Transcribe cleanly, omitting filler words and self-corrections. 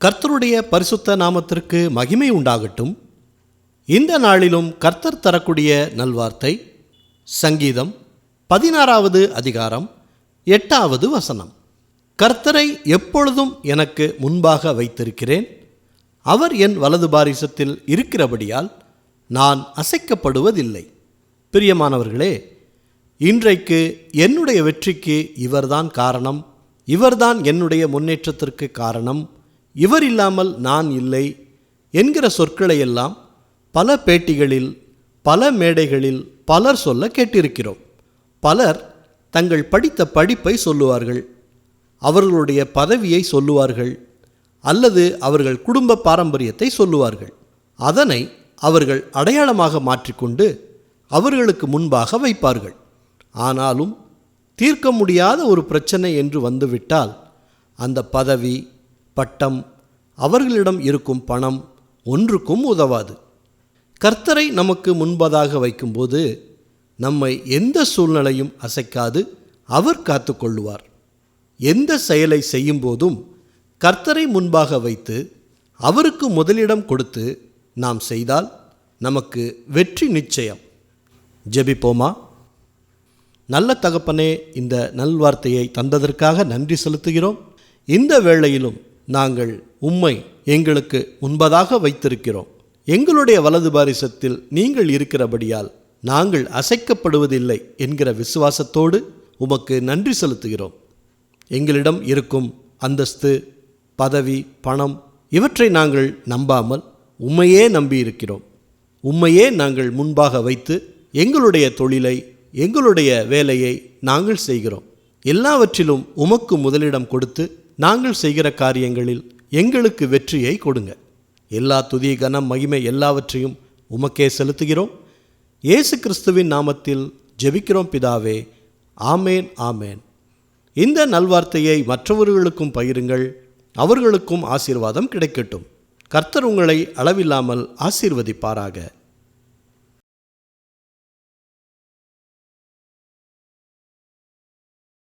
கர்த்தருடைய பரிசுத்த நாமத்திற்கு மகிமை உண்டாகட்டும். இந்த நாளிலும் கர்த்தர் தரக்கூடிய நல்வார்த்தை சங்கீதம் 16வது அதிகாரம் 8வது வசனம். கர்த்தரை எப்பொழுதும் எனக்கு முன்பாக வைத்திருக்கிறேன். அவர் என் வலது பாரிசத்தில் இருக்கிறபடியால் நான் அசைக்கப்படுவதில்லை. பிரியமானவர்களே, இன்றைக்கு என்னுடைய வெற்றிக்கு இவர்தான் காரணம், இவர்தான் என்னுடைய முன்னேற்றத்திற்கு காரணம், இவர் இல்லாமல் நான் இல்லை என்கிற சொற்களையெல்லாம் பல பேட்டிகளில் பல மேடைகளில் பலர் சொல்ல கேட்டிருக்கிறோம். பலர் தங்கள் படித்த படிப்பை சொல்லுவார்கள், அவர்களுடைய பதவியை சொல்லுவார்கள், அல்லது அவர்கள் குடும்ப பாரம்பரியத்தை சொல்லுவார்கள். அதனை அவர்கள் அடையாளமாக மாற்றிக்கொண்டு அவர்களுக்கு முன்பாக வைப்பார்கள். ஆனாலும் தீர்க்க முடியாத ஒரு பிரச்சனை என்று வந்துவிட்டால் அந்த பதவி, பட்டம், அவர்களிடம் இருக்கும் பணம் ஒன்றுக்கும் உதவாது. கர்த்தரை நமக்கு முன்பதாக வைக்கும்போது நம்மை எந்த சூழ்நிலையும் அசைக்காது அவர் காத்து கொள்ளுவார். எந்த செயலை செய்யும் போதும் கர்த்தரை முன்பாக வைத்து அவருக்கு முதலிடம் கொடுத்து நாம் செய்தால் நமக்கு வெற்றி நிச்சயம். ஜெபிப்போமா. நல்ல தகப்பனே, இந்த நல்வார்த்தையை தந்ததற்காக நன்றி செலுத்துகிறோம். இந்த வேளையிலும் நாங்கள் உம்மை எங்களுக்கு முன்பதாக வைத்திருக்கிறோம். எங்களுடைய வலது பாரிசத்தில் நீங்கள் இருக்கிறபடியால் நாங்கள் அசைக்கப்படுவதில்லை என்கிற விசுவாசத்தோடு உமக்கு நன்றி செலுத்துகிறோம். எங்களிடம் இருக்கும் அந்தஸ்து, பதவி, பணம் இவற்றை நாங்கள் நம்பாமல் உம்மையே நம்பியிருக்கிறோம். உம்மையே நாங்கள் முன்பாக வைத்து எங்களுடைய தொழிலை, எங்களுடைய வேலையை நாங்கள் செய்கிறோம். எல்லாவற்றிலும் உமக்கு முதலிடம் கொடுத்து நாங்கள் செய்கிற காரியங்களில் எங்களுக்கு வெற்றியை கொடுங்க. எல்லா துதி, கனம், மகிமை எல்லாவற்றையும் உமக்கே செலுத்துகிறோம். இயேசு கிறிஸ்துவின் நாமத்தில் ஜெபிக்கிறோம் பிதாவே. ஆமேன், ஆமேன். இந்த நல்வார்த்தையை மற்றவர்களுக்கும் பகிருங்கள், அவர்களுக்கும் ஆசீர்வாதம் கிடைக்கட்டும். கர்த்தர் உங்களை அளவில்லாமல் ஆசீர்வதிப்பாராக.